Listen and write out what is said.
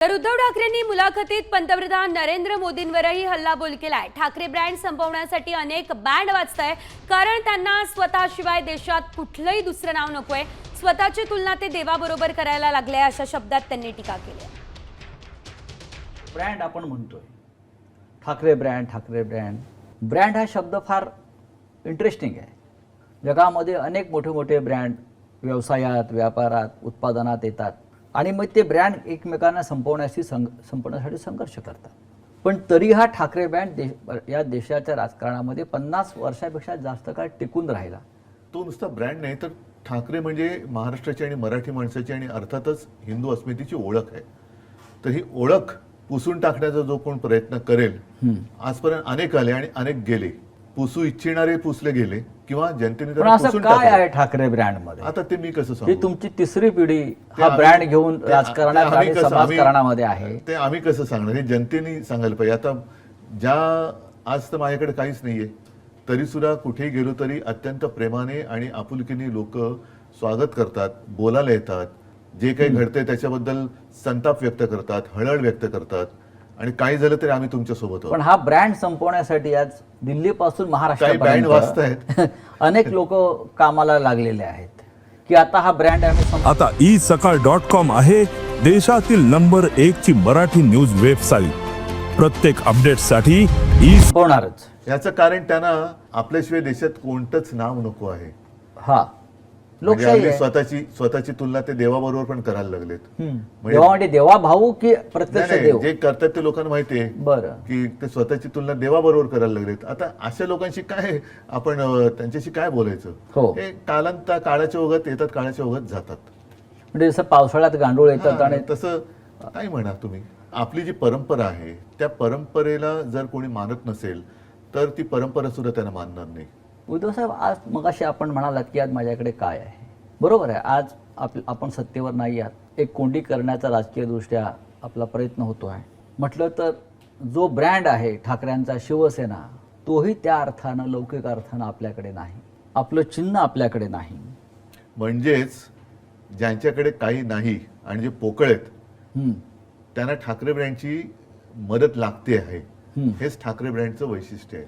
तर उद्धव ठाकरेंनी मुलाखतीत पंतप्रधान नरेंद्र मोदींवरही हल्लाबोल केलाय। ठाकरे ब्रँड संपवण्यासाठी अनेक बँड वाजताय, कारण त्यांना स्वतःशिवाय देशात कुठलंही दुसरं नाव नकोय। स्वतःची तुलना ते देवाबरोबर करायला लागले, अशा शब्दात त्यांनी टीका केली। ब्रँड आपण म्हणतोय, ठाकरे ब्रँड हा शब्द फार इंटरेस्टिंग आहे। जगामध्ये अनेक मोठे मोठे ब्रँड व्यवसायात, व्यापारात, उत्पादनात येतात आणि मग ते ब्रँड एकमेकांना संपवण्यासाठी संघर्ष करतात। पण तरी हा ठाकरे ब्रँड या देशाच्या राजकारणामध्ये 50 वर्षापेक्षा जास्त काळ टिकून राहिला। तो नुसता ब्रँड नाही, तर ठाकरे म्हणजे महाराष्ट्राची आणि मराठी माणसाची आणि अर्थातच हिंदू अस्मितेची ओळख आहे। तर ही ओळख पुसून टाकण्याचा जो कोण प्रयत्न करेल, आजपर्यंत अनेक आले आणि अनेक गेले। पुसू इच्छिणारे पुसले गेले किंवा जनतेने पण असं काय आहे ठाकरे ब्रँड मध्ये? आता ते मी कसं सांगू? ही तुमची तिसरी पिढी हा ब्रँड घेऊन राजकारणात आणि समाजकारणामध्ये आहे। ते आम्ही कसं सांगणार? हे जनतेने सांगायला पाहिजे। आता आज तर माझ्याकडे काहीच नाहीये, तरी सुद्धा कुठेही गेलो तरी अत्यंत प्रेमाने आणि आपुलकीने लोक स्वागत करतात, बोलायला येतात, जे काही घडतंय त्याच्याबद्दल संताप व्यक्त करतात, हळहळ व्यक्त करतात आणि काही झालं तरी आम्ही तुमच्या सोबत आहोत। पण हा ब्रँड संपवण्यासाठी आज दिल्लीपासून काही महाराष्ट्रापर्यंत बँड वाजतायत अनेक लोक कामाला लागलेले आहेत की आता हा ब्रँड आम्ही आता isakal.com आहे देशातील नंबर 1 ची मराठी न्यूज वेबसाईट। प्रत्येक अपडेटसाठी संपवणारच। याचं कारण त्यांना आपल्याशिवाय देशात कोणतंच नाव नको आहे। हा म्हणजे लोकशाही आपली स्वतःची तुलना ते देवाबरोबर पण करायला लागलेत। देवा म्हणजे देवा भाऊ की प्रत्यक्ष देव? जे करतात ते लोकांना माहिती आहे बरं की ते स्वतःची तुलना देवाबरोबर करायला लागलेत। आता अशा लोकांशी काय आपण त्यांच्याशी काय बोलायचं? हो। हे काळाच्या ओघात येतात, काळाच्या ओघात जातात। म्हणजे जसं पावसाळ्यात गांडूळ येतात आणि तसं काय म्हणा तुम्ही, आपली जी परंपरा आहे त्या परंपरेला जर कोणी मानत नसेल तर ती परंपरा सुद्धा त्यांना मानणार नाही। उद्धव साहेब, आज मगाशी आपण म्हणालात की आज माझ्याकडे काय आहे? बरोबर आहे, आज आपण सत्तेवर नाही आहात। एक कोंडी करण्याचा राजकीय दृष्ट्या आपला प्रयत्न होतो आहे। म्हटलं तर जो ब्रँड आहे ठाकरेंचा, शिवसेना, तोही त्या अर्थानं, लौकिक अर्थानं आपल्याकडे नाही। आपलं चिन्ह आपल्याकडे नाही। म्हणजेच ज्यांच्याकडे काही नाही आणि जे पोकळ आहेत त्यांना ठाकरे ब्रँडची मदत लागते आहे। हेच ठाकरे ब्रँडचं वैशिष्ट्य आहे।